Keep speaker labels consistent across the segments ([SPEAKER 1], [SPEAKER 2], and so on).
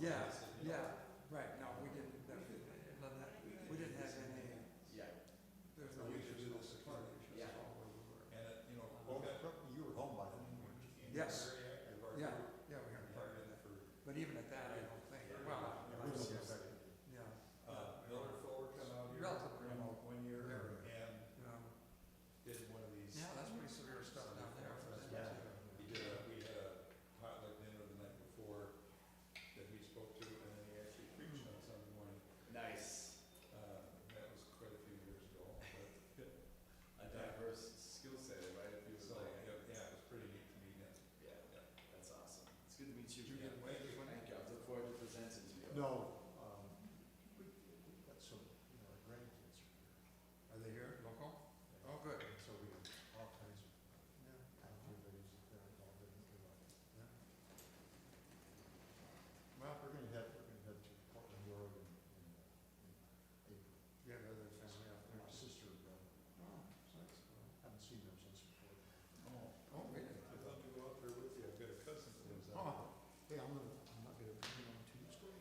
[SPEAKER 1] Yeah,
[SPEAKER 2] They said,
[SPEAKER 1] yeah, right, no, we didn't, none of that, we didn't have any,
[SPEAKER 3] Yeah.
[SPEAKER 1] there's
[SPEAKER 2] So
[SPEAKER 1] no
[SPEAKER 2] we should
[SPEAKER 1] issues
[SPEAKER 2] do
[SPEAKER 1] with
[SPEAKER 2] this
[SPEAKER 1] security
[SPEAKER 2] apart.
[SPEAKER 1] issues
[SPEAKER 3] Yeah.
[SPEAKER 1] at all where we were.
[SPEAKER 2] And,
[SPEAKER 4] Well,
[SPEAKER 2] both
[SPEAKER 4] you were home by then.
[SPEAKER 2] in
[SPEAKER 1] Yes.
[SPEAKER 2] your area, and our
[SPEAKER 1] Yeah,
[SPEAKER 2] group,
[SPEAKER 1] yeah, we had
[SPEAKER 2] we
[SPEAKER 1] part
[SPEAKER 2] had
[SPEAKER 1] of
[SPEAKER 2] it
[SPEAKER 1] that,
[SPEAKER 2] for,
[SPEAKER 1] but even at that, I don't think, well,
[SPEAKER 4] We wasn't affected.
[SPEAKER 1] yeah.
[SPEAKER 2] Miller Fuller come out here
[SPEAKER 1] Relatively remote.
[SPEAKER 2] one year
[SPEAKER 1] Very.
[SPEAKER 2] and
[SPEAKER 1] Yeah.
[SPEAKER 2] did one of these.
[SPEAKER 1] Yeah, that's pretty severe stuff down there for them
[SPEAKER 4] Yeah.
[SPEAKER 1] too.
[SPEAKER 2] We had a potluck dinner the night before that he spoke to, and then he actually preached on Sunday morning.
[SPEAKER 3] Nice.
[SPEAKER 2] That was quite a few years ago, but,
[SPEAKER 3] A diverse skill set, right? If you was
[SPEAKER 2] so,
[SPEAKER 3] like,
[SPEAKER 2] yeah, it was pretty neat to meet him.
[SPEAKER 3] yeah, that's awesome. It's good to meet you.
[SPEAKER 1] Did you get away this one?
[SPEAKER 3] Thank you. I look forward to presenting to you.
[SPEAKER 4] No, we've got some, our grandkids are here.
[SPEAKER 1] Are they here, local? Oh, good.
[SPEAKER 4] And so we have all kinds of
[SPEAKER 1] Yeah.
[SPEAKER 4] activities that they're involved in.
[SPEAKER 1] Yeah.
[SPEAKER 4] Well, we're gonna head to Portland, Oregon in April.
[SPEAKER 1] You have other family out there?
[SPEAKER 4] My sister,
[SPEAKER 1] Oh, that's cool.
[SPEAKER 4] haven't seen them since before.
[SPEAKER 1] Oh, really?
[SPEAKER 2] I'd love to go out there with you. I've got a cousin that lives out
[SPEAKER 1] Oh,
[SPEAKER 4] Hey, I'm not gonna be on Tuesday.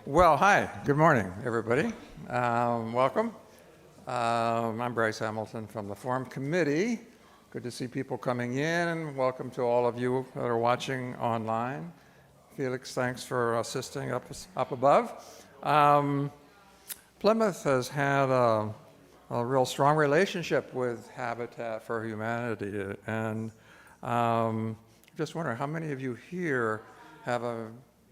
[SPEAKER 1] Well, hi, good morning, everybody. Welcome. I'm Bryce Hamilton from the Forum Committee. Good to see people coming in, and welcome to all of you that are watching online. Felix, thanks for assisting up above. Plymouth has had a real strong relationship with Habitat for Humanity, and just wondering how many of you here have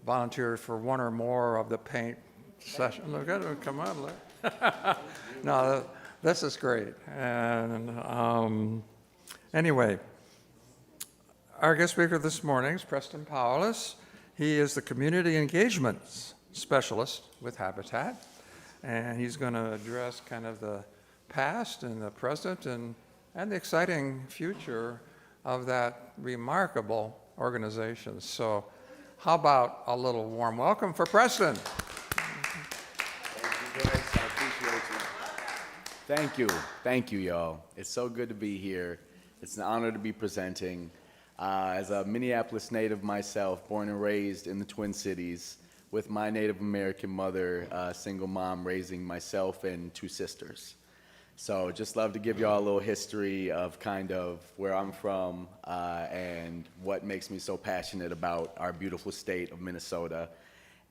[SPEAKER 1] volunteered for one or more of the paint session. Look at it, come on. Look. No, this is great. And anyway, our guest speaker this morning is Preston Powless. He is the community engagement specialist with Habitat, and he's going to address kind of the past and the present and the exciting future of that remarkable organization. So how about a little warm welcome for Preston?
[SPEAKER 5] Thank you, Bryce. I appreciate you. Thank you, y'all. It's so good to be here. It's an honor to be presenting. As a Minneapolis native myself, born and raised in the Twin Cities, with my Native American mother, single mom, raising myself and two sisters. So just love to give y'all a little history of kind of where I'm from and what makes me so passionate about our beautiful state of Minnesota.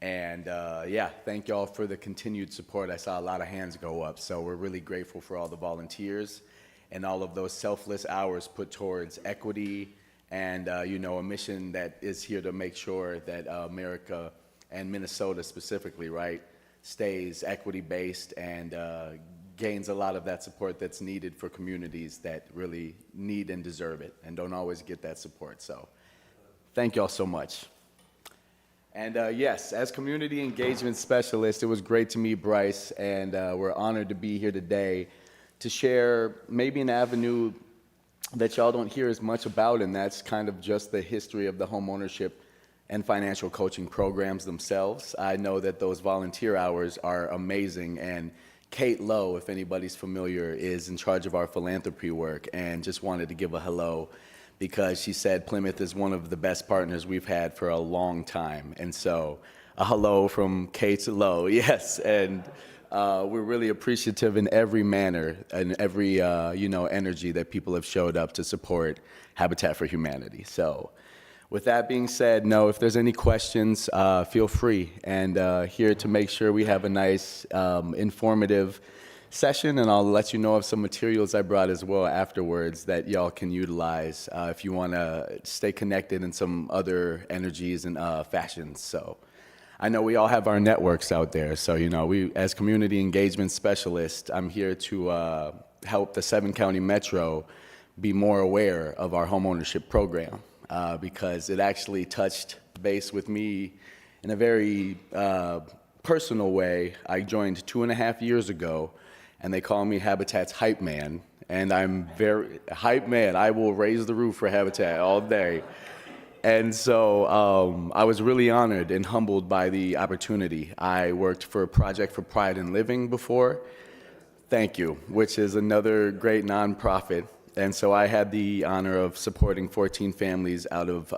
[SPEAKER 5] And yeah, thank y'all for the continued support. I saw a lot of hands go up, so we're really grateful for all the volunteers and all of those selfless hours put towards equity and you know, a mission that is here to make sure that America and Minnesota specifically, right, stays equity-based and gains a lot of that support that's needed for communities that really need and deserve it and don't always get that support. So thank y'all so much. And yes, as community engagement specialist, it was great to meet Bryce, and we're honored to be here today to share maybe an avenue that y'all don't hear as much about, and that's kind of just the history of the homeownership and financial coaching programs themselves. I know that those volunteer hours are amazing, and Kate Lowe, if anybody's familiar, is in charge of our philanthropy work, and just wanted to give a hello because she said Plymouth is one of the best partners we've had for a long time. And so a hello from Kate Lowe, yes. And we're really appreciative in every manner and every you know, energy that people have showed up to support Habitat for Humanity. So with that being said, no, if there's any questions, feel free. And here to make sure we have a nice, informative session, and I'll let you know of some materials I brought as well afterwards that y'all can utilize if you want to stay connected in some other energies and fashions. So I know we all have our networks out there. So, you know, we, as community engagement specialists, I'm here to help the 7-county metro be more aware of our homeownership program. Because it actually touched base with me in a very personal way. I joined 2.5 years ago, and they call me Habitat's hype man. And I'm very hype man. I will raise the roof for Habitat all day. And so I was really honored and humbled by the opportunity. I worked for a Project for Pride in Living before. Thank you, which is another great nonprofit. And so I had the honor of supporting 14 families out of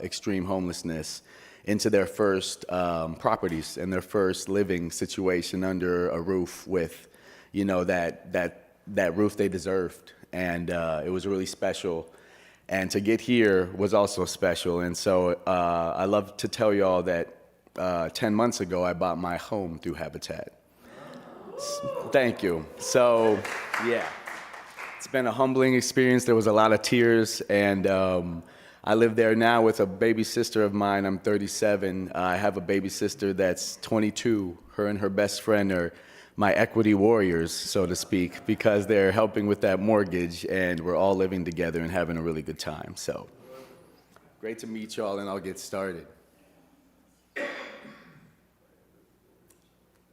[SPEAKER 5] extreme homelessness into their first properties and their first living situation under a roof with, you know, that roof they deserved. And it was really special. And to get here was also special. And so I love to tell y'all that 10 months ago, I bought my home through Habitat. Thank you. So, yeah. It's been a humbling experience. There was a lot of tears, and I live there now with a baby sister of mine. I'm 37. I have a baby sister that's 22. Her and her best friend are my equity warriors, so to speak, because they're helping with that mortgage, and we're all living together and having a really good time. So great to meet y'all, and I'll get started.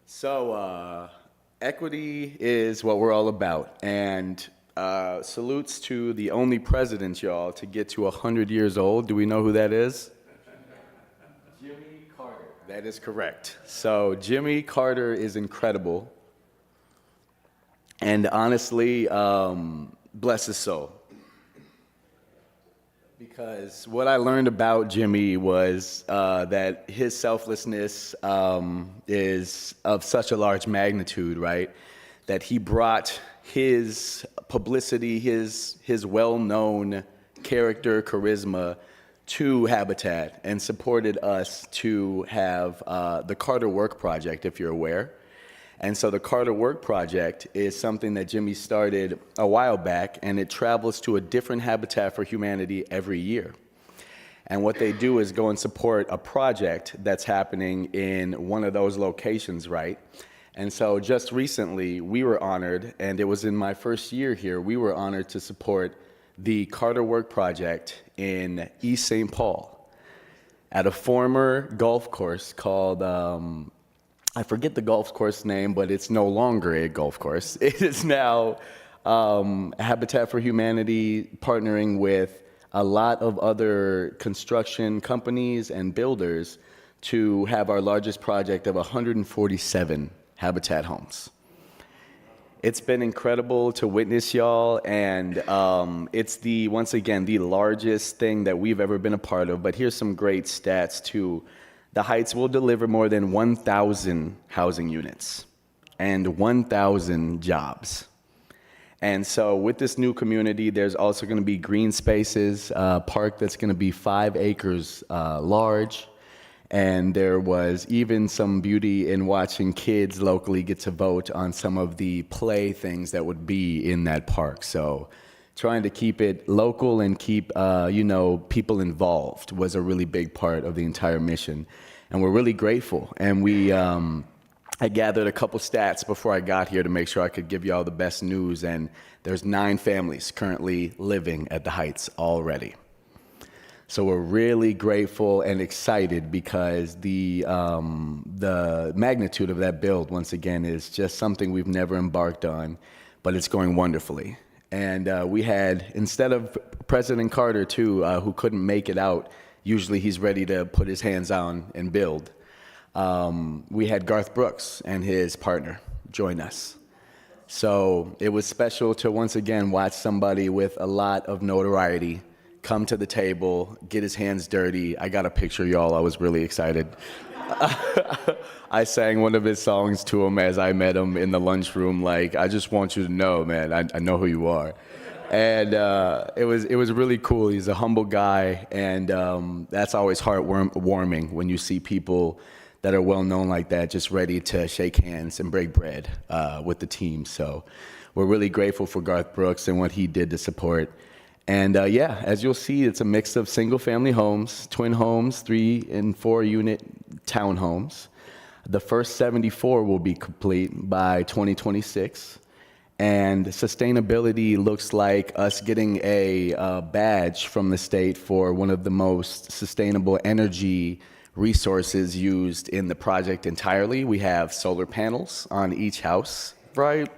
[SPEAKER 5] So equity is what we're all about, and salutes to the only president, y'all, to get to 100 years old. Do we know who that is?
[SPEAKER 3] Jimmy Carter.
[SPEAKER 5] That is correct. So Jimmy Carter is incredible. And honestly, bless his soul. Because what I learned about Jimmy was that his selflessness is of such a large magnitude, right? That he brought his publicity, his well-known character, charisma to Habitat and supported us to have the Carter Work Project, if you're aware. And so the Carter Work Project is something that Jimmy started a while back, and it travels to a different Habitat for Humanity every year. And what they do is go and support a project that's happening in one of those locations, right? And so just recently, we were honored, and it was in my first year here, we were honored to support the Carter Work Project in East St. Paul at a former golf course called, I forget the golf course name, but it's no longer a golf course. It is now Habitat for Humanity partnering with a lot of other construction companies and builders to have our largest project of 147 Habitat homes. It's been incredible to witness, y'all, and it's once again, the largest thing that we've ever been a part of. But here's some great stats, too. The Heights will deliver more than 1,000 housing units and 1,000 jobs. And so with this new community, there's also going to be green spaces, a park that's going to be 5 acres large. And there was even some beauty in watching kids locally get to vote on some of the play things that would be in that park. So trying to keep it local and keep, people involved was a really big part of the entire mission. And we're really grateful. And I gathered a couple stats before I got here to make sure I could give you all the best news. And there's 9 families currently living at the Heights already. So we're really grateful and excited because the magnitude of that build, once again, is just something we've never embarked on, but it's going wonderfully. And we had, instead of President Carter, too, who couldn't make it out, usually he's ready to put his hands on and build, we had Garth Brooks and his partner join us. So it was special to once again watch somebody with a lot of notoriety come to the table, get his hands dirty. I got a picture, y'all. I was really excited. I sang one of his songs to him as I met him in the lunchroom, like, I just want you to know, man, I know who you are. And it was really cool. He's a humble guy, and that's always heartwarming when you see people that are well known like that, just ready to shake hands and break bread with the team. So we're really grateful for Garth Brooks and what he did to support. And as you'll see, it's a mix of single-family homes, twin homes, 3- and 4-unit townhomes. The first 74 will be complete by 2026. And sustainability looks like us getting a badge from the state for one of the most sustainable energy resources used in the project entirely. We have solar panels on each house, right?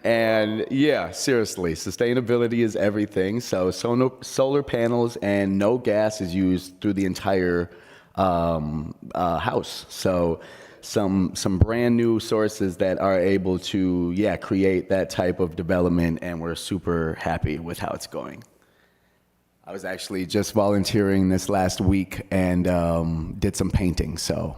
[SPEAKER 5] And yeah, seriously, sustainability is everything. So solar panels and no gas is used through the entire house. So some brand new sources that are able to, create that type of development, and we're super happy with how it's going. I was actually just volunteering this last week and did some painting, so.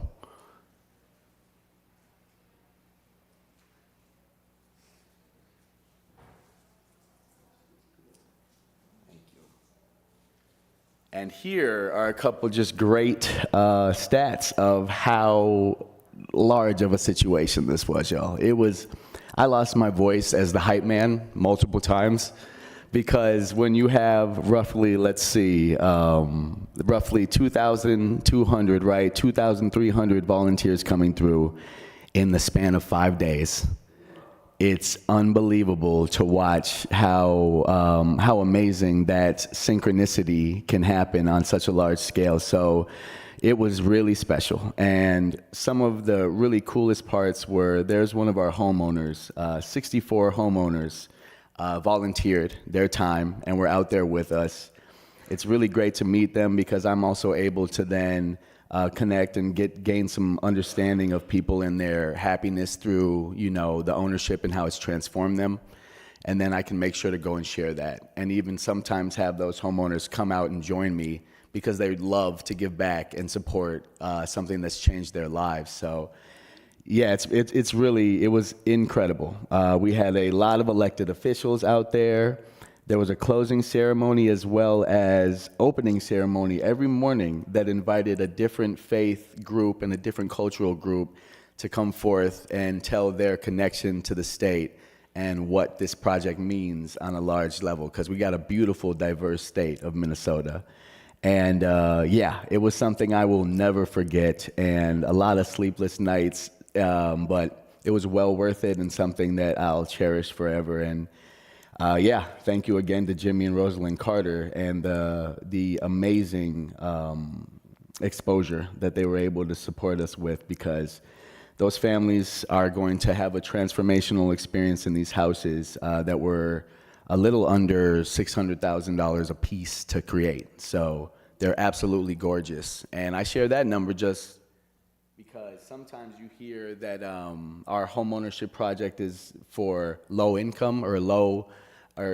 [SPEAKER 5] And here are a couple just great stats of how large of a situation this was, y'all. I lost my voice as the hype man multiple times because when you have roughly, roughly 2,200, right, 2,300 volunteers coming through in the span of 5 days, it's unbelievable to watch how amazing that synchronicity can happen on such a large scale. So it was really special. And some of the really coolest parts were, there's one of our homeowners, 64 homeowners volunteered their time and were out there with us. It's really great to meet them because I'm also able to then connect and gain some understanding of people and their happiness through, the ownership and how it's transformed them. and then I can make sure to go and share that. And even sometimes have those homeowners come out and join me because they would love to give back and support something that's changed their lives. So yeah, it was incredible. We had a lot of elected officials out there. There was a closing ceremony as well as opening ceremony every morning that invited a different faith group and a different cultural group to come forth and tell their connection to the state and what this project means on a large level, because we got a beautiful, diverse state of Minnesota. And yeah, it was something I will never forget, and a lot of sleepless nights, but it was well worth it and something that I'll cherish forever. And yeah, thank you again to Jimmy and Rosalind Carter and the amazing exposure that they were able to support us with, because those families are going to have a transformational experience in these houses that were a little under $600,000 a piece to create. So they're absolutely gorgeous. And I share that number just because sometimes you hear that our homeownership project is for low income or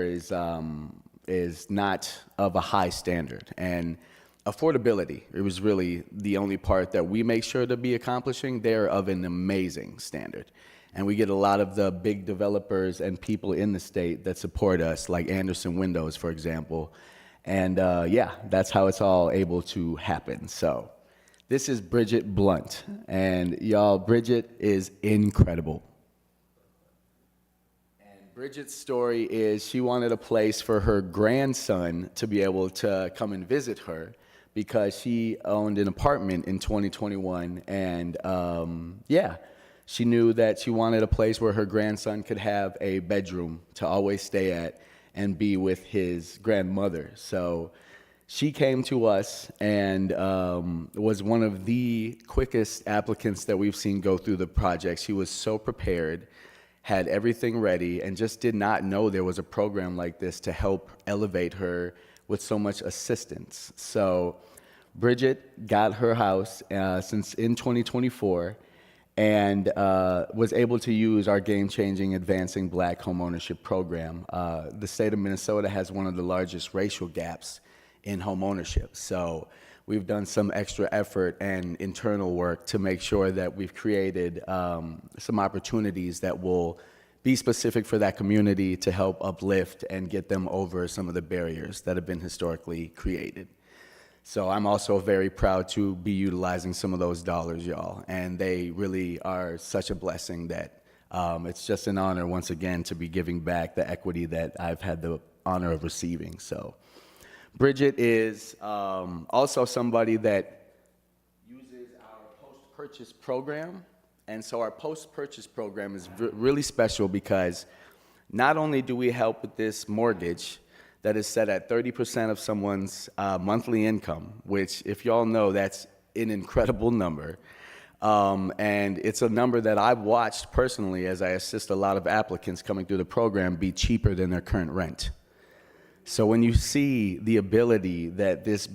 [SPEAKER 5] is not of a high standard. And affordability, it was really the only part that we make sure to be accomplishing. They're of an amazing standard. And we get a lot of the big developers and people in the state that support us, like Anderson Windows, for example. And yeah, that's how it's all able to happen. So this is Bridget Blunt. And y'all, Bridget is incredible. And Bridget's story is she wanted a place for her grandson to be able to come and visit her, because she owned an apartment in 2021, and yeah, she knew that she wanted a place where her grandson could have a bedroom to always stay at and be with his grandmother. So she came to us and was one of the quickest applicants that we've seen go through the project. She was so prepared, had everything ready, and just did not know there was a program like this to help elevate her with so much assistance. So Bridget got her house since in 2024 and was able to use our game-changing Advancing Black Homeownership program. The state of Minnesota has one of the largest racial gaps in homeownership. So we've done some extra effort and internal work to make sure that we've created some opportunities that will be specific for that community to help uplift and get them over some of the barriers that have been historically created. So I'm also very proud to be utilizing some of those dollars, y'all. And they really are such a blessing that it's just an honor once again to be giving back the equity that I've had the honor of receiving. So Bridget is also somebody that uses our post-purchase program. And so our post-purchase program is really special because not only do we help with this mortgage that is set at 30% of someone's monthly income, which, if y'all know, that's an incredible number. And it's a number that I've watched personally as I assist a lot of applicants coming through the program be cheaper than their current rent. So when you see the ability that this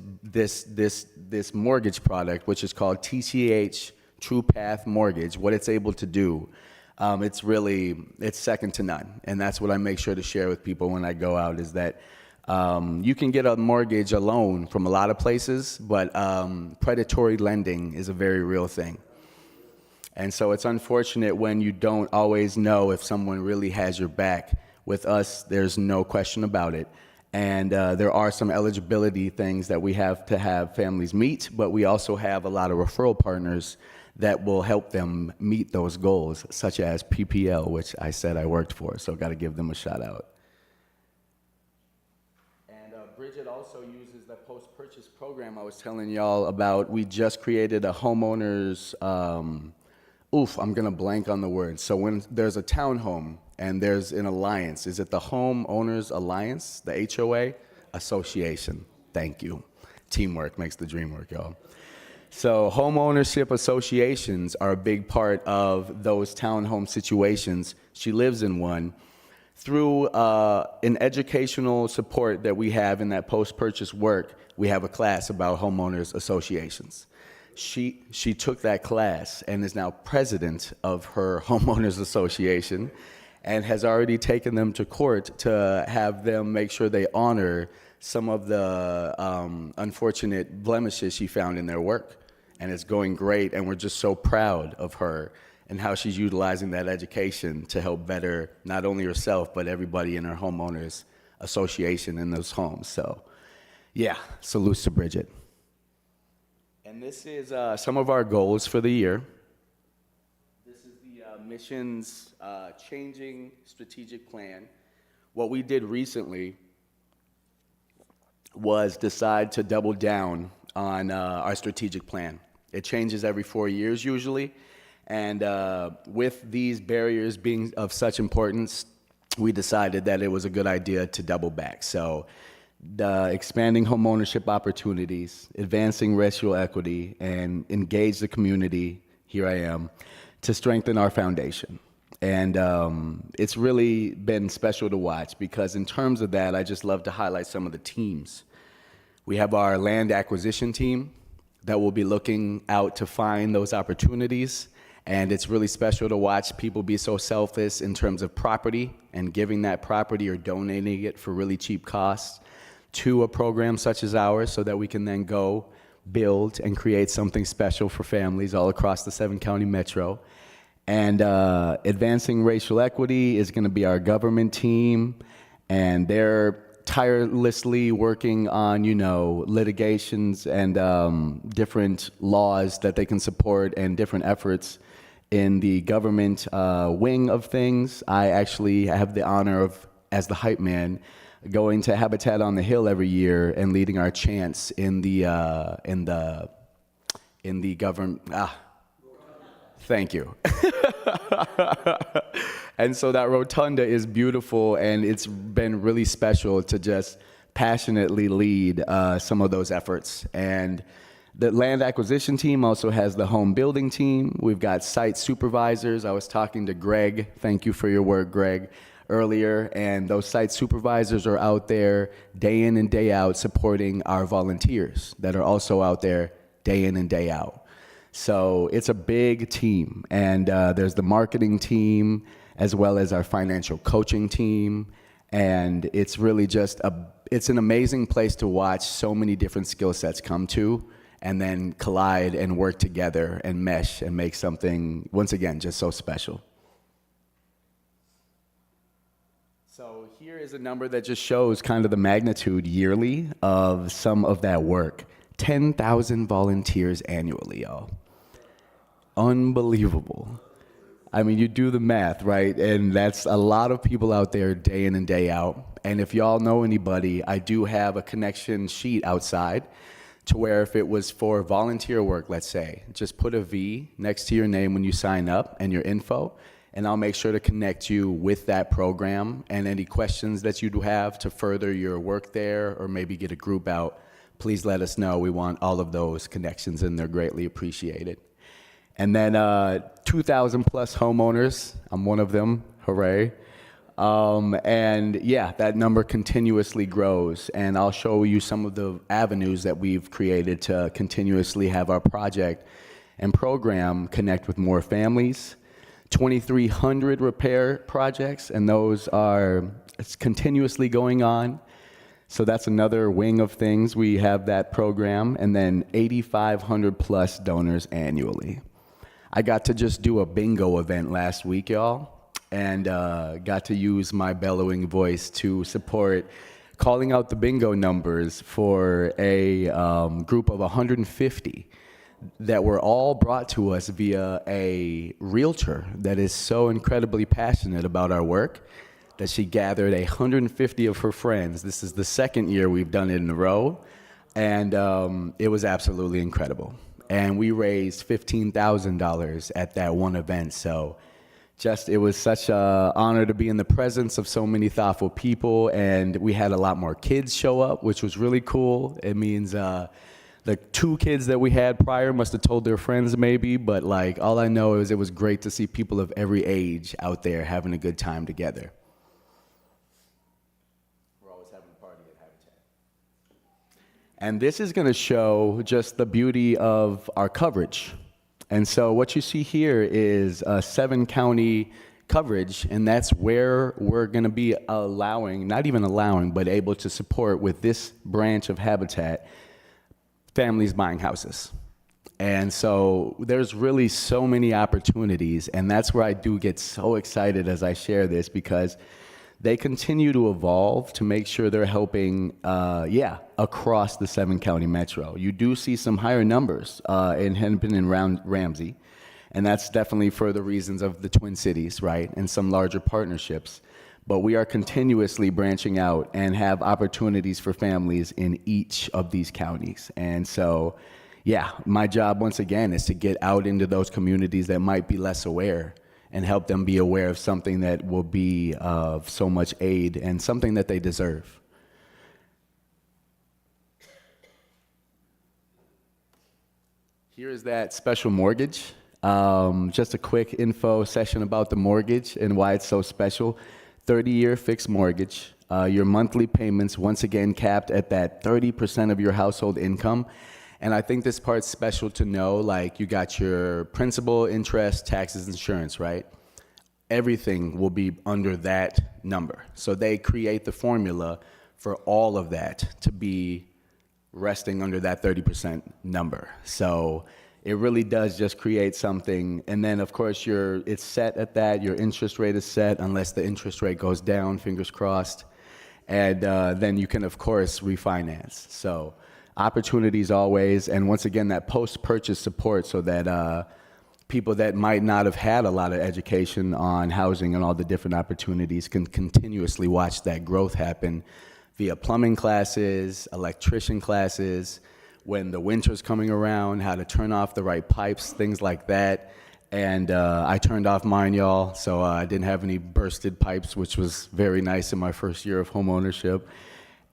[SPEAKER 5] mortgage product, which is called TCH True Path Mortgage, what it's able to do, it's second to none. And that's what I make sure to share with people when I go out, is that you can get a mortgage, a loan from a lot of places, but predatory lending is a very real thing. And so it's unfortunate when you don't always know if someone really has your back. With us, there's no question about it. And there are some eligibility things that we have to have families meet, but we also have a lot of referral partners that will help them meet those goals, such as PPL, which I said I worked for, so got to give them a shout out. And Bridget also uses the post-purchase program I was telling y'all about. We just created a homeowners, I'm going to blank on the word. So when there's a townhome and there's an alliance, is it the Homeowners Alliance, the HOA? Association. Thank you. Teamwork makes the dream work, y'all. So home ownership associations are a big part of those townhome situations. She lives in one. Through an educational support that we have in that post-purchase work, we have a class about homeowners associations. She took that class and is now president of her homeowners association. and has already taken them to court to have them make sure they honor some of the unfortunate blemishes she found in their work. And it's going great, and we're just so proud of her and how she's utilizing that education to help better not only herself, but everybody in her homeowners association in those homes. So, yeah, salutes to Bridget. And this is some of our goals for the year. This is the missions changing strategic plan. What we did recently was decide to double down on our strategic plan. It changes every 4 years usually, and with these barriers being of such importance, we decided that it was a good idea to double back. So expanding homeownership opportunities, advancing racial equity, and engage the community, here I am, to strengthen our foundation. And it's really been special to watch because in terms of that, I just love to highlight some of the teams. We have our land acquisition team that will be looking out to find those opportunities. And it's really special to watch people be so selfless in terms of property and giving that property or donating it for really cheap costs to a program such as ours so that we can then go build and create something special for families all across the 7-county metro. And advancing racial equity is going to be our government team, and they're tirelessly working on, litigations and different laws that they can support and different efforts in the government wing of things. I actually have the honor of, as the hype man, going to Habitat on the Hill every year and leading our chants in the government. Thank you. And so that rotunda is beautiful, and it's been really special to just passionately lead some of those efforts. And the land acquisition team also has the home building team. We've got site supervisors. I was talking to Greg. Thank you for your work, Greg, earlier. And those site supervisors are out there day in and day out supporting our volunteers that are also out there day in and day out. So it's a big team. And there's the marketing team as well as our financial coaching team. And it's really just it's an amazing place to watch so many different skill sets come to and then collide and work together and mesh and make something, once again, just so special. So here is a number that just shows kind of the magnitude yearly of some of that work. 10,000 volunteers annually, y'all. Unbelievable. I mean, you do the math, right? And that's a lot of people out there day in and day out. And if y'all know anybody, I do have a connection sheet outside to where if it was for volunteer work, let's say, just put a V next to your name when you sign up and your info, and I'll make sure to connect you with that program. And any questions that you do have to further your work there or maybe get a group out, please let us know. We want all of those connections, and they're greatly appreciated. And then 2,000 plus homeowners. I'm one of them. Hooray. And yeah, that number continuously grows. And I'll show you some of the avenues that we've created to continuously have our project and program connect with more families. 2,300 repair projects, and those are continuously going on. So that's another wing of things. We have that program, and then 8,500 plus donors annually. I got to just do a bingo event last week, y'all, and got to use my bellowing voice to support calling out the bingo numbers for a group of 150 that were all brought to us via a realtor that is so incredibly passionate about our work that she gathered 150 of her friends. This is the second year we've done it in a row, and it was absolutely incredible. And we raised $15,000 at that one event. So it was such an honor to be in the presence of so many thoughtful people. And we had a lot more kids show up, which was really cool. It means the 2 kids that we had prior must have told their friends maybe. But like, all I know is it was great to see people of every age out there having a good time together. And this is going to show just the beauty of our coverage. And so what you see here is a 7-county coverage, and that's where we're going to be allowing, not even allowing, but able to support with this branch of Habitat, families buying houses. And so there's really so many opportunities, and that's where I do get so excited as I share this, because they continue to evolve to make sure they're helping, across the 7-county metro. You do see some higher numbers in Hennepin and Ramsey, and that's definitely for the reasons of the Twin Cities, right, and some larger partnerships. But we are continuously branching out and have opportunities for families in each of these counties. And so, yeah, my job, once again, is to get out into those communities that might be less aware and help them be aware of something that will be of so much aid and something that they deserve. Here is that special mortgage. Just a quick info session about the mortgage and why it's so special. 30-year fixed mortgage. Your monthly payments, once again, capped at that 30% of your household income. And I think this part's special to know, like you got your principal, interest, taxes, insurance, right? Everything will be under that number. So they create the formula for all of that to be resting under that 30% number. So it really does just create something. And then, of course, it's set at that. Your interest rate is set unless the interest rate goes down, fingers crossed. And then you can, of course, refinance. So opportunities always, and once again, that post-purchase support so that people that might not have had a lot of education on housing and all the different opportunities can continuously watch that growth happen via plumbing classes, electrician classes, when the winter's coming around, how to turn off the right pipes, things like that. And I turned off mine, y'all, so I didn't have any bursted pipes, which was very nice in my first year of home ownership.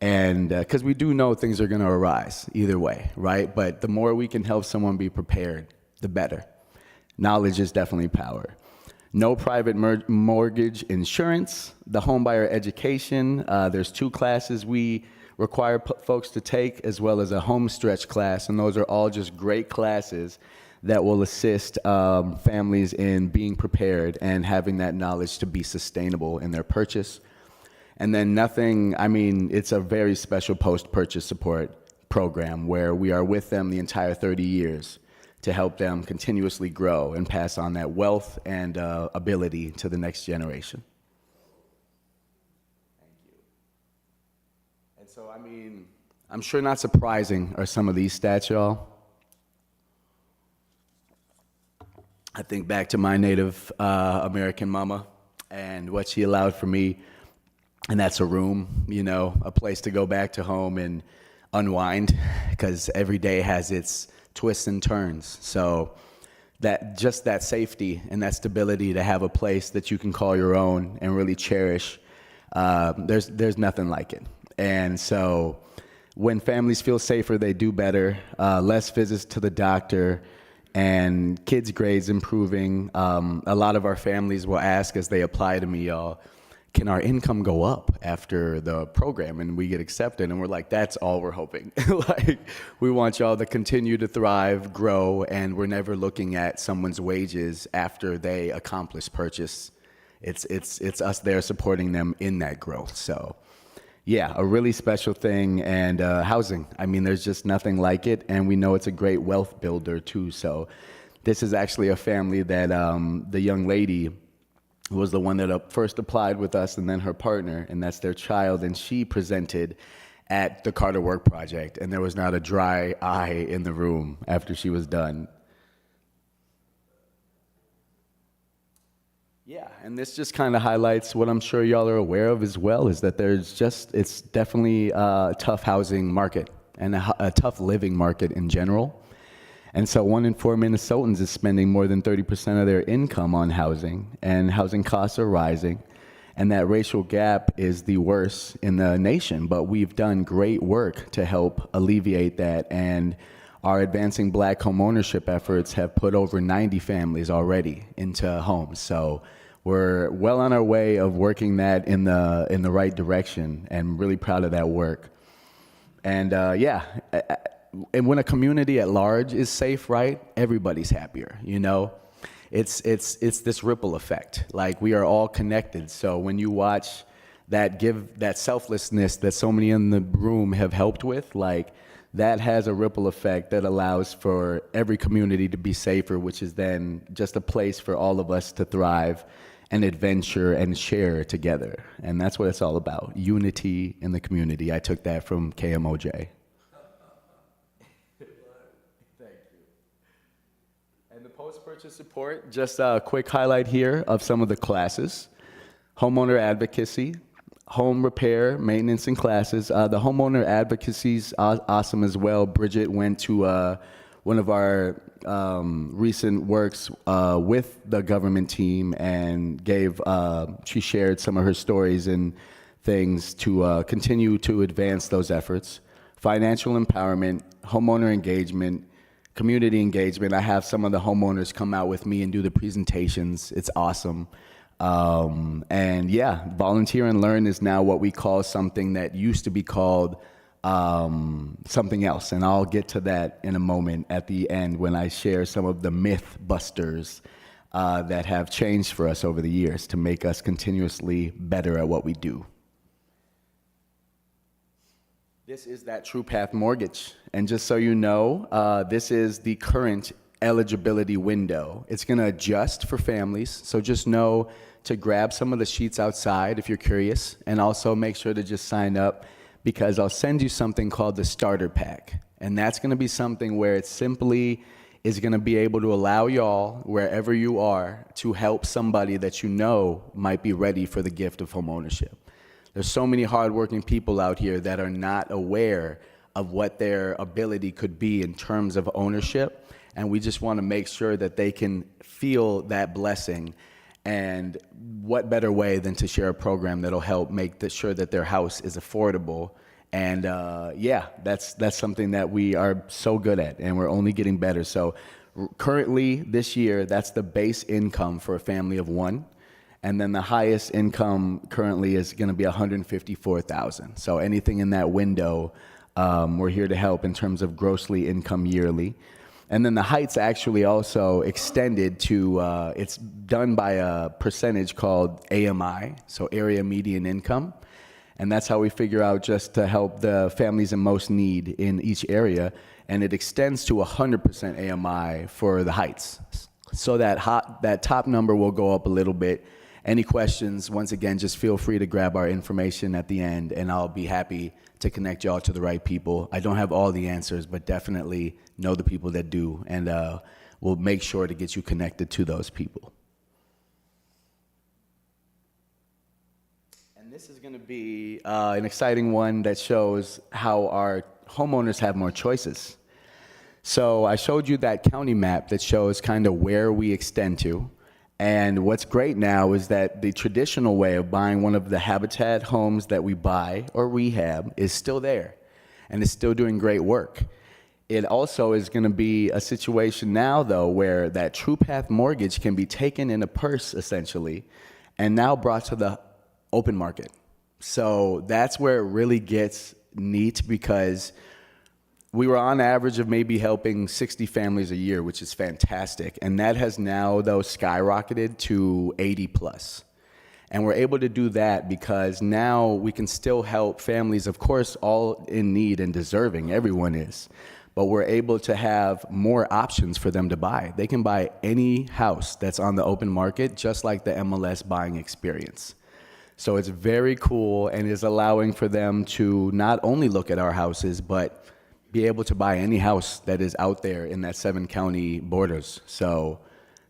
[SPEAKER 5] And because we do know things are going to arise either way, right? But the more we can help someone be prepared, the better. Knowledge is definitely power. No private mortgage insurance, the homebuyer education. There's 2 classes we require folks to take, as well as a home stretch class. And those are all just great classes that will assist families in being prepared and having that knowledge to be sustainable in their purchase. And then it's a very special post-purchase support program where we are with them the entire 30 years to help them continuously grow and pass on that wealth and ability to the next generation. Thank you. And so, I'm sure not surprising are some of these stats, y'all. I think back to my Native American mama and what she allowed for me. And that's a room, a place to go back to home and unwind, because every day has its twists and turns. So that safety and that stability to have a place that you can call your own and really cherish, there's nothing like it. And so when families feel safer, they do better, less visits to the doctor, and kids' grades improving. A lot of our families will ask as they apply to me, y'all, can our income go up after the program? And we get accepted, and we're like, that's all we're hoping. Like, we want y'all to continue to thrive, grow, and we're never looking at someone's wages after they accomplish purchase. It's us there supporting them in that growth. So, yeah, a really special thing. And housing, there's just nothing like it, and we know it's a great wealth builder too. So this is actually a family that the young lady was the one that first applied with us, and then her partner, and that's their child, and she presented at the Carter Work Project, and there was not a dry eye in the room after she was done. Yeah, and this just kind of highlights what I'm sure y'all are aware of as well, is that it's definitely a tough housing market and a tough living market in general. And so 1 in 4 Minnesotans is spending more than 30% of their income on housing, and housing costs are rising, and that racial gap is the worst in the nation. But we've done great work to help alleviate that, and our Advancing Black Homeownership efforts have put over 90 families already into homes. So we're well on our way of working that in the right direction, and really proud of that work. And and when a community at large is safe, right, everybody's happier, it's this ripple effect. Like, we are all connected. So when you watch that selflessness that so many in the room have helped with, like, that has a ripple effect that allows for every community to be safer, which is then just a place for all of us to thrive and adventure and share together. And that's what it's all about, unity in the community. I took that from KMOJ. Thank you. And the post-purchase support, just a quick highlight here of some of the classes. Homeowner advocacy, home repair, maintenance, and classes. The homeowner advocacy is awesome as well. Bridget went to one of our recent works with the government team and she shared some of her stories and things to continue to advance those efforts. Financial empowerment, homeowner engagement, community engagement. I have some of the homeowners come out with me and do the presentations. It's awesome. And yeah, volunteer and learn is now what we call something that used to be called something else. And I'll get to that in a moment at the end when I share some of the myth busters that have changed for us over the years to make us continuously better at what we do. This is that True Path Mortgage. And just so you know, this is the current eligibility window. It's going to adjust for families. So just know to grab some of the sheets outside if you're curious, and also make sure to just sign up, because I'll send you something called the starter pack. And that's going to be something where it simply is going to be able to allow y'all, wherever you are, to help somebody that you know might be ready for the gift of homeownership. There's so many hardworking people out here that are not aware of what their ability could be in terms of ownership. And we just want to make sure that they can feel that blessing. And what better way than to share a program that'll help make sure that their house is affordable. And yeah, that's something that we are so good at, and we're only getting better. So currently this year, that's the base income for a family of one. And then the highest income currently is going to be $154,000. So anything in that window, we're here to help in terms of grossly income yearly. And then the heights actually also extended to, it's done by a percentage called AMI, so area median income. And that's how we figure out just to help the families in most need in each area. And it extends to 100% AMI for the heights. So that top number will go up a little bit. Any questions, once again, just feel free to grab our information at the end, and I'll be happy to connect y'all to the right people. I don't have all the answers, but definitely know the people that do, and we'll make sure to get you connected to those people. And this is going to be an exciting one that shows how our homeowners have more choices. So I showed you that county map that shows kind of where we extend to. And what's great now is that the traditional way of buying one of the Habitat homes that we buy or rehab is still there, and it's still doing great work. It also is going to be a situation now, though, where that True Path mortgage can be taken in a purse, essentially, and now brought to the open market. So that's where it really gets neat, because we were on average of maybe helping 60 families a year, which is fantastic. And that has now, though, skyrocketed to 80 plus. And we're able to do that because now we can still help families, of course, all in need and deserving, everyone is. But we're able to have more options for them to buy. They can buy any house that's on the open market, just like the MLS buying experience. So it's very cool, and is allowing for them to not only look at our houses, but be able to buy any house that is out there in that 7-county borders. So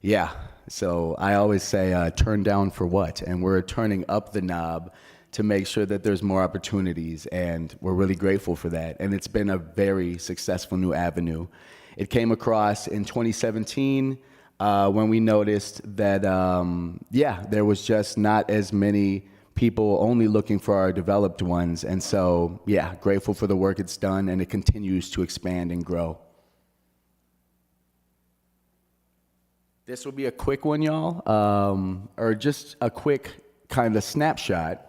[SPEAKER 5] yeah, so I always say turn down for what? And we're turning up the knob to make sure that there's more opportunities, and we're really grateful for that. And it's been a very successful new avenue. It came across in 2017 when we noticed that, yeah, there was just not as many people only looking for our developed ones. And so, yeah, grateful for the work it's done, and it continues to expand and grow. This will be a quick one, y'all, or just a quick kind of snapshot.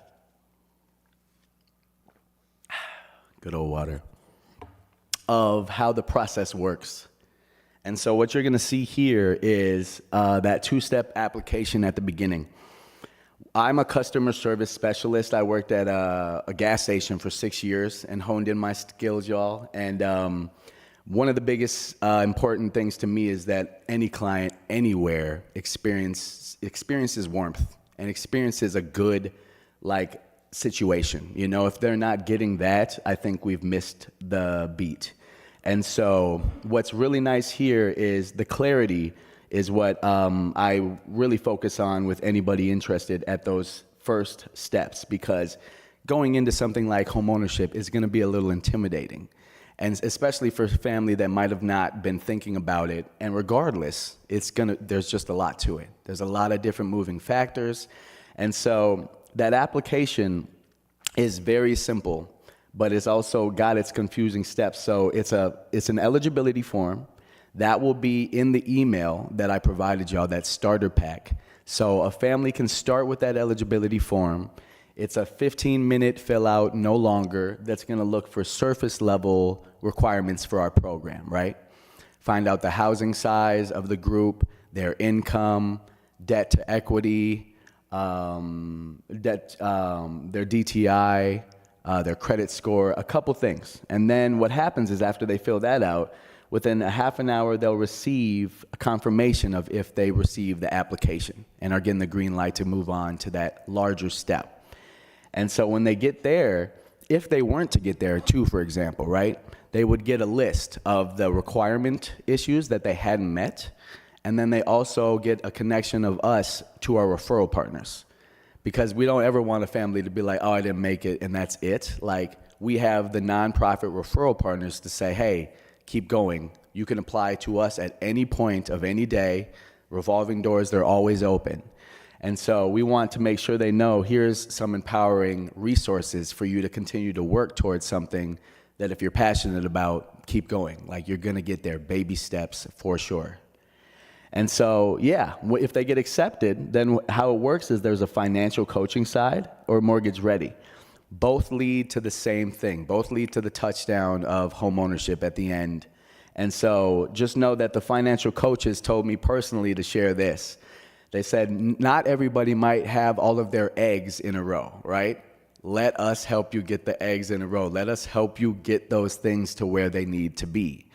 [SPEAKER 5] Good old water. Of how the process works. And so what you're going to see here is that two-step application at the beginning. I'm a customer service specialist. I worked at a gas station for 6 years and honed in my skills, y'all. And one of the biggest important things to me is that any client anywhere experiences warmth and experiences a good situation. You know, if they're not getting that, I think we've missed the beat. And so what's really nice here is the clarity is what I really focus on with anybody interested at those first steps, because going into something like homeownership is going to be a little intimidating, and especially for a family that might have not been thinking about it. And regardless, there's just a lot to it. There's a lot of different moving factors. And so that application is very simple, but it's also got its confusing steps. So it's an eligibility form that will be in the email that I provided y'all, that starter pack. So a family can start with that eligibility form. It's a 15-minute fill out, no longer, that's gonna look for surface level requirements for our program, right? Find out the housing size of the group, their income, debt to equity, their DTI, their credit score, a couple things. And then what happens is after they fill that out, within a half an hour, they'll receive a confirmation of if they receive the application and are getting the green light to move on to that larger step. And so when they get there, if they weren't to get there too, for example, right, they would get a list of the requirement issues that they hadn't met. And then they also get a connection of us to our referral partners. Because we don't ever want a family to be like, oh, I didn't make it, and that's it. Like, we have the nonprofit referral partners to say, hey, keep going. You can apply to us at any point of any day. Revolving doors, they're always open. And so we want to make sure they know here's some empowering resources for you to continue to work towards something that if you're passionate about, keep going. Like, you're gonna get there, baby steps for sure. And so, yeah, if they get accepted, then how it works is there's a financial coaching side or mortgage ready. Both lead to the same thing. Both lead to the touchdown of home ownership at the end. And so just know that the financial coaches told me personally to share this. They said, not everybody might have all of their eggs in a row, right? Let us help you get the eggs in a row. Let us help you get those things to where they need to be.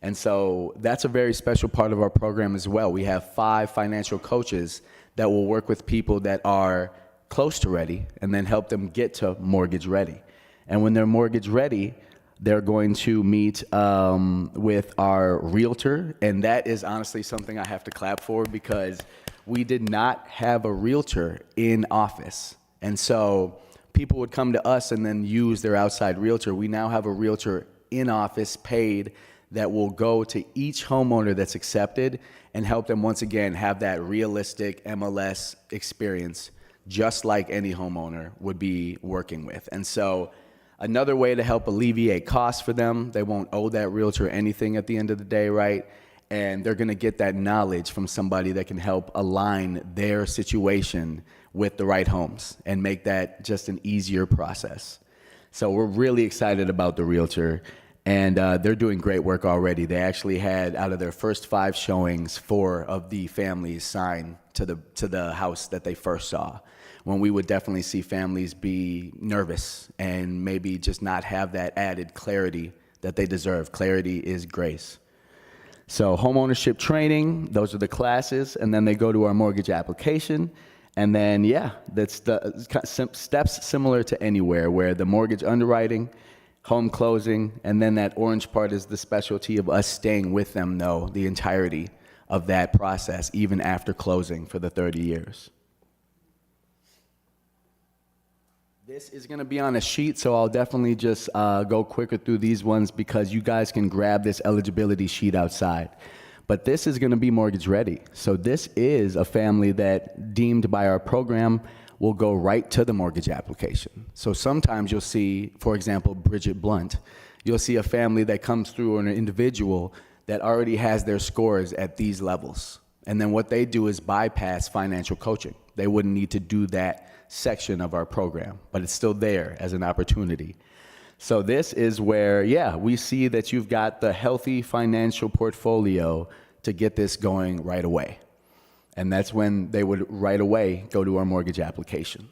[SPEAKER 5] And so that's a very special part of our program as well. We have 5 financial coaches that will work with people that are close to ready and then help them get to mortgage ready. And when they're mortgage ready, they're going to meet with our realtor. And that is honestly something I have to clap for, because we did not have a realtor in office. And so people would come to us and then use their outside realtor. We now have a realtor in office, paid, that will go to each homeowner that's accepted and help them once again have that realistic MLS experience, just like any homeowner would be working with. And so another way to help alleviate costs for them, they won't owe that realtor anything at the end of the day, right? And they're gonna get that knowledge from somebody that can help align their situation with the right homes and make that just an easier process. So we're really excited about the realtor. And they're doing great work already. They actually had, out of their first 5 showings, 4 of the families sign to the house that they first saw, when we would definitely see families be nervous and maybe just not have that added clarity that they deserve. Clarity is grace. So homeownership training, those are the classes, and then they go to our mortgage application. And then, yeah, that's the steps similar to anywhere, where the mortgage underwriting, home closing, and then that orange part is the specialty of us staying with them, though, the entirety of that process, even after closing for the 30 years. This is going to be on a sheet, so I'll definitely just go quicker through these ones, because you guys can grab this eligibility sheet outside. But this is going to be mortgage ready. So this is a family that, deemed by our program, will go right to the mortgage application. So sometimes you'll see, for example, Bridget Blunt, you'll see a family that comes through, or an individual that already has their scores at these levels. And then what they do is bypass financial coaching. They wouldn't need to do that section of our program, but it's still there as an opportunity. So this is where, yeah, we see that you've got the healthy financial portfolio to get this going right away. And that's when they would right away go to our mortgage application.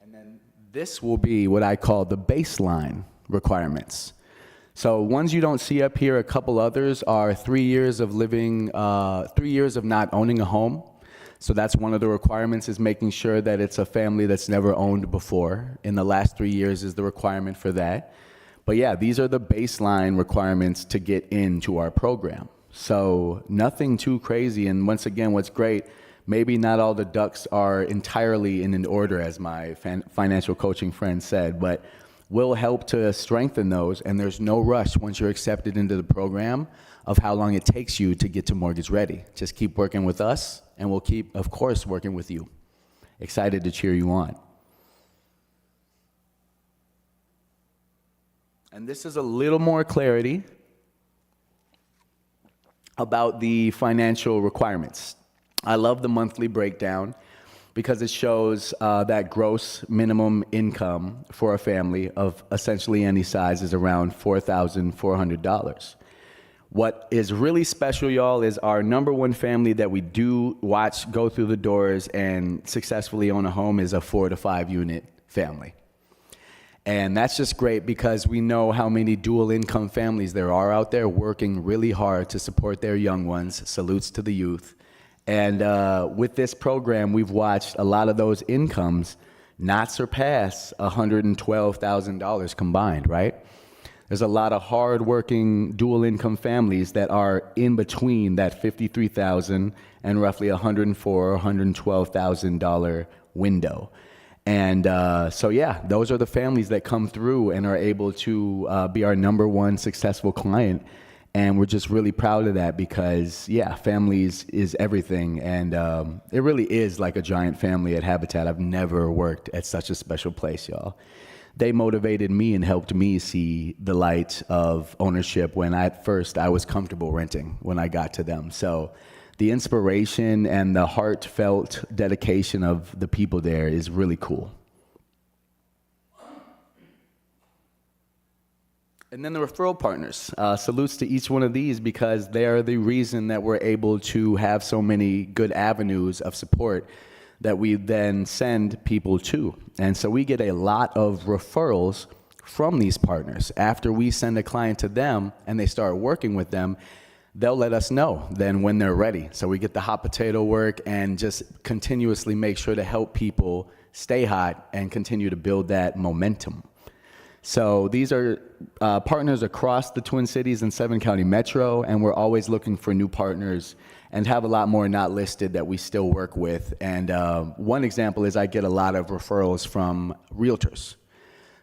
[SPEAKER 5] And then this will be what I call the baseline requirements. So ones you don't see up here, a couple others are 3 years of living, 3 years of not owning a home. So that's one of the requirements, is making sure that it's a family that's never owned before. In the last 3 years is the requirement for that. But yeah, these are the baseline requirements to get into our program. So nothing too crazy. And once again, what's great, maybe not all the ducks are entirely in an order, as my financial coaching friend said, but we'll help to strengthen those. And there's no rush once you're accepted into the program of how long it takes you to get to mortgage ready. Just keep working with us, and we'll keep, of course, working with you. Excited to cheer you on. And this is a little more clarity about the financial requirements. I love the monthly breakdown because it shows that gross minimum income for a family of essentially any size is around $4,400. What is really special, y'all, is our number one family that we do watch go through the doors and successfully own a home is a 4 to 5 unit family. And that's just great because we know how many dual income families there are out there working really hard to support their young ones. Salutes to the youth. And with this program, we've watched a lot of those incomes not surpass $112,000 combined, right? There's a lot of hard-working dual-income families that are in between that $53,000 and roughly $104,000 or $112,000 window. And so, yeah, those are the families that come through and are able to be our number one successful client. And we're just really proud of that because, yeah, families is everything. And it really is like a giant family at Habitat. I've never worked at such a special place, y'all. They motivated me and helped me see the light of ownership when at first I was comfortable renting when I got to them. So the inspiration and the heartfelt dedication of the people there is really cool. And then the referral partners. Salutes to each one of these because they are the reason that we're able to have so many good avenues of support that we then send people to. And so we get a lot of referrals from these partners. After we send a client to them and they start working with them, they'll let us know then when they're ready. So we get the hot potato work and just continuously make sure to help people stay hot and continue to build that momentum. So these are partners across the Twin Cities and 7-county metro, and we're always looking for new partners and have a lot more not listed that we still work with. And one example is I get a lot of referrals from realtors.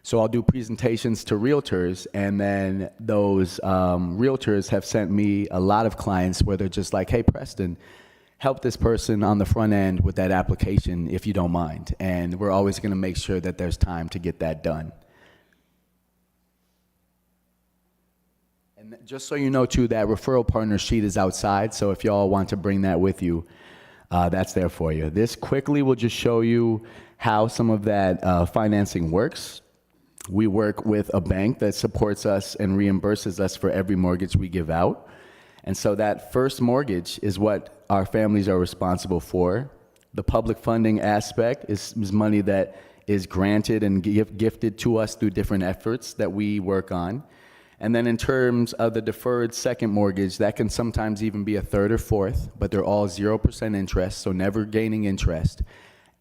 [SPEAKER 5] So I'll do presentations to realtors, and then those realtors have sent me a lot of clients where they're just like, hey, Preston, help this person on the front end with that application if you don't mind. And we're always gonna make sure that there's time to get that done. And just so you know, too, that referral partner sheet is outside, so if y'all want to bring that with you, that's there for you. This quickly will just show you how some of that financing works. We work with a bank that supports us and reimburses us for every mortgage we give out. And so that first mortgage is what our families are responsible for. The public funding aspect is money that is granted and gifted to us through different efforts that we work on. And then in terms of the deferred second mortgage, that can sometimes even be a third or fourth, but they're all 0% interest, so never gaining interest.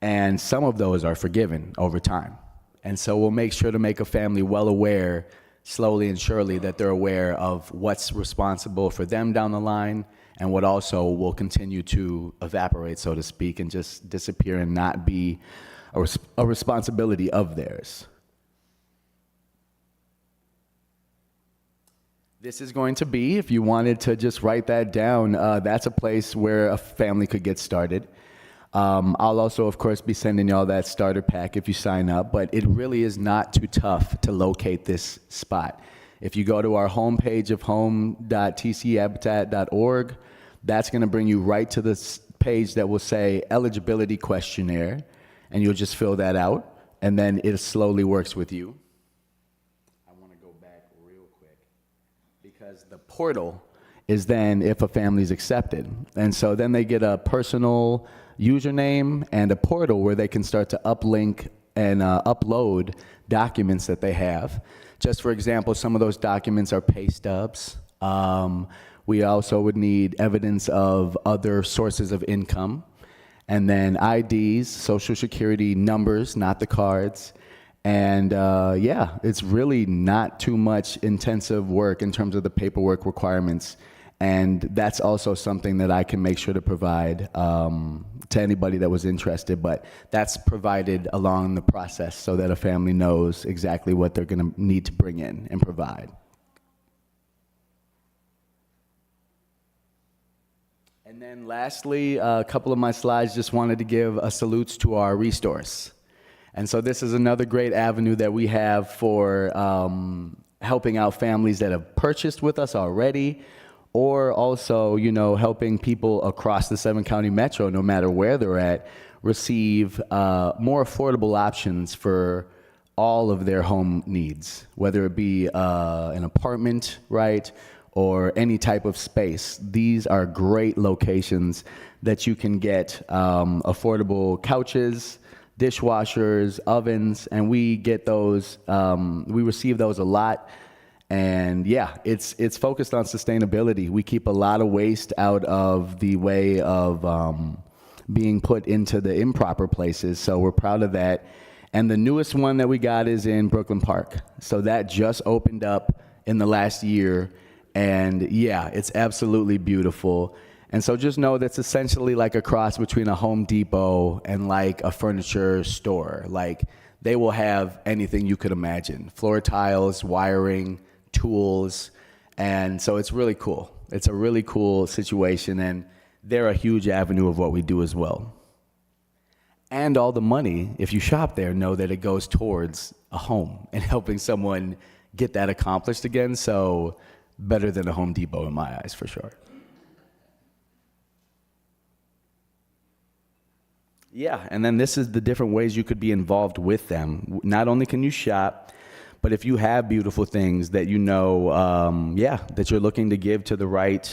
[SPEAKER 5] And some of those are forgiven over time. And so we'll make sure to make a family well aware, slowly and surely, that they're aware of what's responsible for them down the line and what also will continue to evaporate, so to speak, and just disappear and not be a responsibility of theirs. This is going to be, if you wanted to just write that down, that's a place where a family could get started. I'll also, of course, be sending y'all that starter pack if you sign up, but it really is not too tough to locate this spot. If you go to our homepage of home.tchabitat.org, that's going to bring you right to this page that will say eligibility questionnaire, and you'll just fill that out. and then it slowly works with you. I want to go back real quick because the portal is then if a family is accepted. And so then they get a personal username and a portal where they can start to uplink and upload documents that they have. Just for example, some of those documents are pay stubs. We also would need evidence of other sources of income. And then IDs, social security numbers, not the cards. And yeah, it's really not too much intensive work in terms of the paperwork requirements. And that's also something that I can make sure to provide to anybody that was interested. But that's provided along the process so that a family knows exactly what they're going to need to bring in and provide. And then lastly, a couple of my slides just wanted to give a salute to our resource. And so this is another great avenue that we have for helping out families that have purchased with us already, or also, you know, helping people across the 7-county metro, no matter where they're at, receive more affordable options for all of their home needs, whether it be an apartment, right, or any type of space. These are great locations that you can get affordable couches, dishwashers, ovens, and we get those, we receive those a lot. And yeah, it's focused on sustainability. We keep a lot of waste out of the way of being put into the improper places, so we're proud of that. And the newest one that we got is in Brooklyn Park. So that just opened up in the last year. And yeah, it's absolutely beautiful. And so just know that's essentially like a cross between a Home Depot and like a furniture store. Like they will have anything you could imagine. Floor tiles, wiring, tools. And so it's really cool. It's a really cool situation, and they're a huge avenue of what we do as well. And all the money, if you shop there, know that it goes towards a home and helping someone get that accomplished again. So better than a Home Depot in my eyes, for sure. Yeah, and then this is the different ways you could be involved with them. Not only can you shop, but if you have beautiful things that you know, yeah, that you're looking to give to the right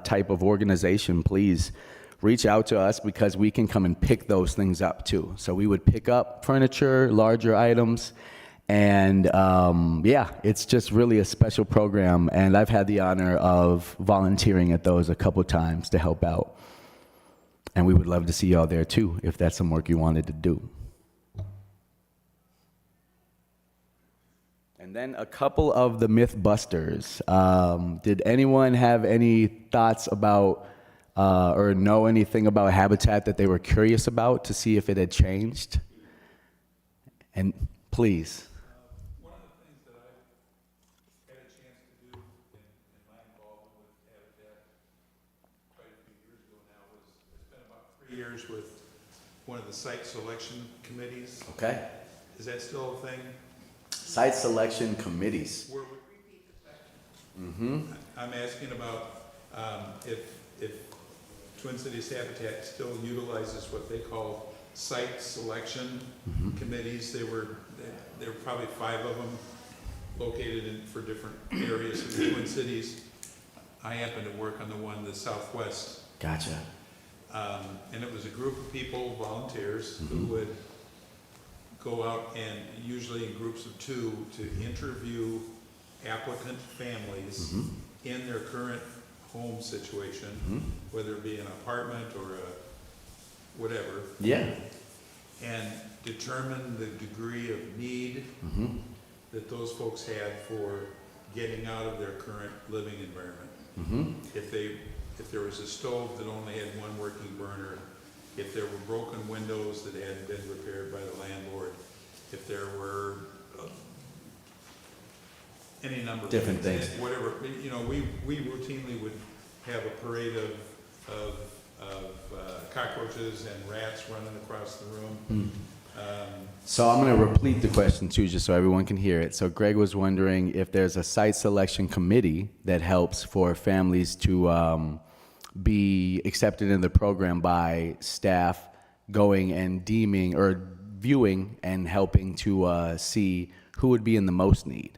[SPEAKER 5] type of organization, please reach out to us, because we can come and pick those things up too. So we would pick up furniture, larger items, and yeah, it's just really a special program, and I've had the honor of volunteering at those a couple times to help out. And we would love to see y'all there too, if that's some work you wanted to do. And then a couple of the myth busters. Did anyone have any thoughts about or know anything about Habitat that they were curious about to see if it had changed? And please.
[SPEAKER 2] One of the things that I had a chance to do in my involvement with Habitat quite a few years ago now was I spent about 3 years with one of the site selection committees.
[SPEAKER 5] Okay.
[SPEAKER 2] Is that still a thing?
[SPEAKER 5] Site selection committees.
[SPEAKER 2] Where we repeat the question. I'm asking about if Twin Cities Habitat still utilizes what they call site selection committees. There were probably 5 of them located for different areas of the Twin Cities. I happen to work on the one in the Southwest.
[SPEAKER 5] Gotcha.
[SPEAKER 2] And it was a group of people, volunteers, who would go out and usually in groups of 2 to interview applicant families in their current home situation, whether it be an apartment or a whatever. Yeah. And determine the degree of need that those folks had for getting out of their current living environment. If there was a stove that only had one working burner, if there were broken windows that hadn't been repaired by the landlord, if there were any number of
[SPEAKER 5] different things.
[SPEAKER 2] Whatever, you know, we routinely would have a parade of cockroaches and rats running across the room.
[SPEAKER 5] So I'm going to repeat the question too, just so everyone can hear it. So Greg was wondering if there's a site selection committee that helps for families to be accepted in the program by staff going and deeming or viewing and helping to see who would be in the most need.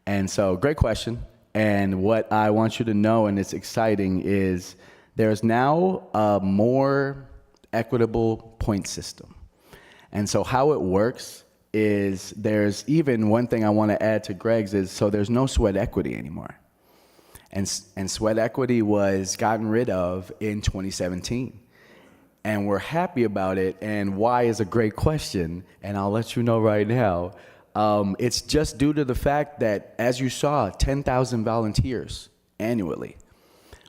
[SPEAKER 5] And so, great question. And what I want you to know, and it's exciting, is there's now a more equitable point system. And so how it works is there's even one thing I want to add to Greg's is, so there's no sweat equity anymore. And sweat equity was gotten rid of in 2017. And we're happy about it, and why is a great question, and I'll let you know right now. It's just due to the fact that, as you saw, 10,000 volunteers annually.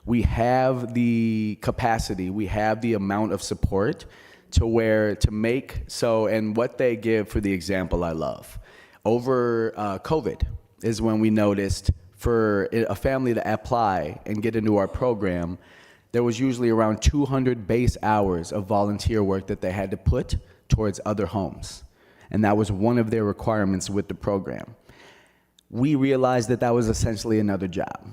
[SPEAKER 5] We have the capacity, we have the amount of support to make, so, and what they give for the example I love. Over COVID is when we noticed for a family to apply and get into our program, there was usually around 200 base hours of volunteer work that they had to put towards other homes. And that was one of their requirements with the program. We realized that that was essentially another job.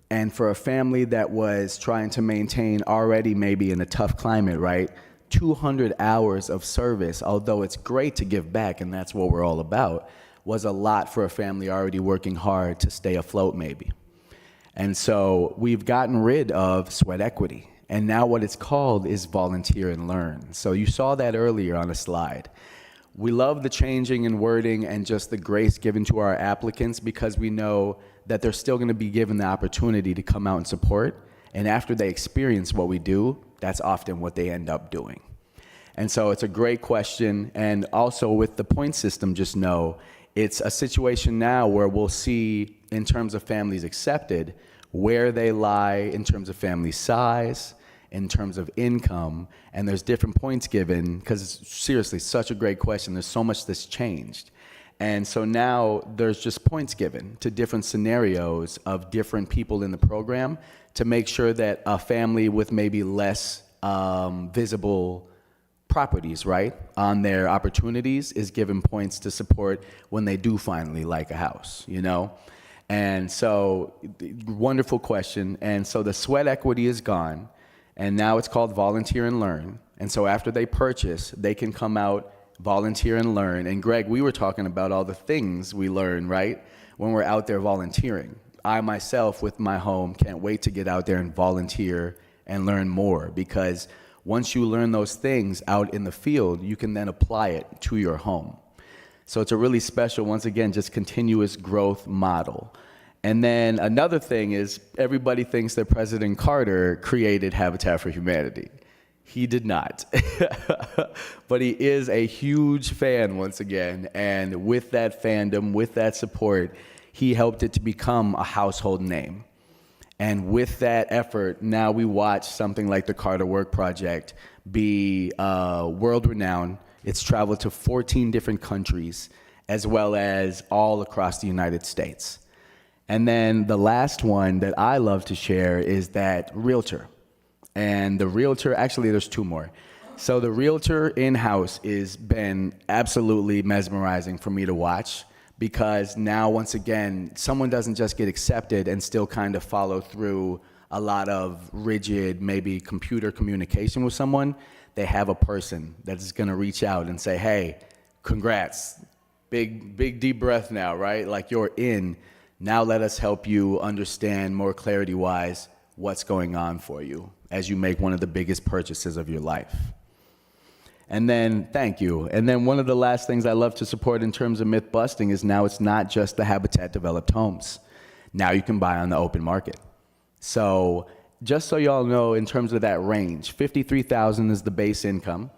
[SPEAKER 5] And for a family that was trying to maintain already maybe in a tough climate, right? 200 hours of service, although it's great to give back, and that's what we're all about, was a lot for a family already working hard to stay afloat maybe. And so we've gotten rid of sweat equity. And now what it's called is volunteer and learn. So you saw that earlier on a slide. We love the changing in wording and just the grace given to our applicants, because we know that they're still going to be given the opportunity to come out and support. And after they experience what we do, that's often what they end up doing. And so it's a great question. And also with the point system, just know it's a situation now where we'll see, in terms of families accepted, where they lie in terms of family size, in terms of income, and there's different points given, because it's seriously such a great question. There's so much that's changed. And so now there's just points given to different scenarios of different people in the program to make sure that a family with maybe less visible properties, right, on their opportunities is given points to support when they do finally like a house, you know? And so, wonderful question. And so the sweat equity is gone. And now it's called volunteer and learn. And so after they purchase, they can come out, volunteer and learn. And Greg, we were talking about all the things we learn, right, when we're out there volunteering. I myself, with my home, can't wait to get out there and volunteer and learn more, because once you learn those things out in the field, you can then apply it to your home. So it's a really special, once again, just continuous growth model. And then another thing is, everybody thinks that President Carter created Habitat for Humanity. He did not. But he is a huge fan, once again, and with that fandom, with that support, he helped it to become a household name. And with that effort, now we watch something like the Carter Work Project be world-renowned. It's traveled to 14 different countries, as well as all across the United States. And then the last one that I love to share is that Realtor. And the Realtor, actually there's two more. So the Realtor in-house has been absolutely mesmerizing for me to watch, because now, once again, someone doesn't just get accepted and still kind of follow through a lot of rigid, maybe computer communication with someone. They have a person that is going to reach out and say, hey, congrats, big deep breath now, right? Like, you're in. Now let us help you understand more clarity-wise what's going on for you as you make one of the biggest purchases of your life. And then, thank you. And then one of the last things I love to support in terms of myth busting is now it's not just the Habitat developed homes. Now you can buy on the open market. So just so y'all know, in terms of that range, $53,000 is the base income.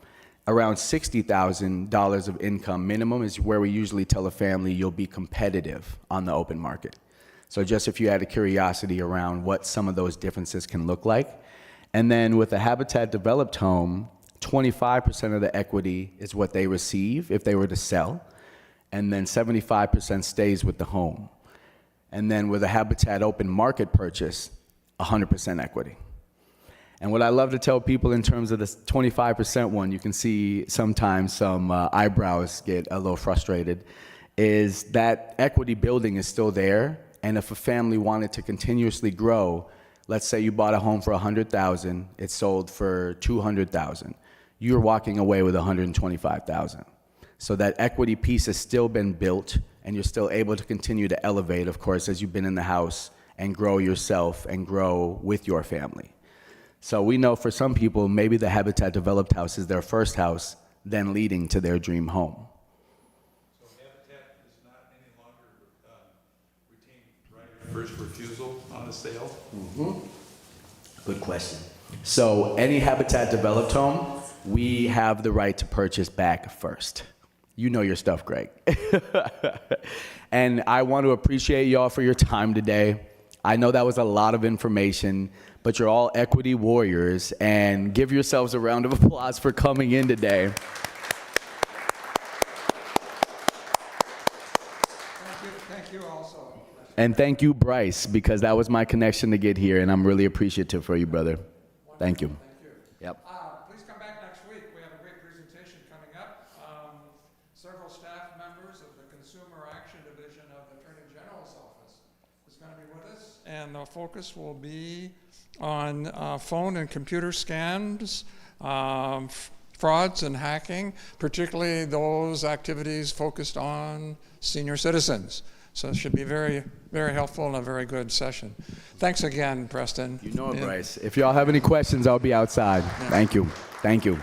[SPEAKER 5] Around $60,000 of income minimum is where we usually tell a family you'll be competitive on the open market. So just if you had a curiosity around what some of those differences can look like. And then with a Habitat developed home, 25% of the equity is what they receive if they were to sell, and then 75% stays with the home. And then with a Habitat open market purchase, 100% equity. And what I love to tell people in terms of this 25% one, you can see sometimes some eyebrows get a little frustrated, is that equity building is still there. And if a family wanted to continuously grow, let's say you bought a home for $100,000, it sold for $200,000. You're walking away with $125,000. So that equity piece has still been built, and you're still able to continue to elevate, of course, as you've been in the house and grow yourself and grow with your family. So we know for some people, maybe the Habitat Developed house is their first house, then leading to their dream home.
[SPEAKER 2] So Habitat does not any longer retain right of first refusal on a sale?
[SPEAKER 5] Good question. So any Habitat Developed home, we have the right to purchase back first. You know your stuff, Greg. And I want to appreciate y'all for your time today. I know that was a lot of information, but you're all equity warriors, and give yourselves a round of applause for coming in today.
[SPEAKER 1] Thank you also.
[SPEAKER 5] And thank you, Bryce, because that was my connection to get here, and I'm really appreciative for you, brother. Thank you.
[SPEAKER 1] Thank you.
[SPEAKER 5] Yep.
[SPEAKER 1] Please come back next week. We have a great presentation coming up. Several staff members of the Consumer Action Division of the Attorney General's Office is going to be with us. And the focus will be on phone and computer scams, frauds and hacking, particularly those activities focused on senior citizens. So it should be very, very helpful and a very good session. Thanks again, Preston.
[SPEAKER 5] You know it,
[SPEAKER 1] Yeah.
[SPEAKER 5] Bryce. If y'all have any questions, I'll be outside. Thank you. Thank you.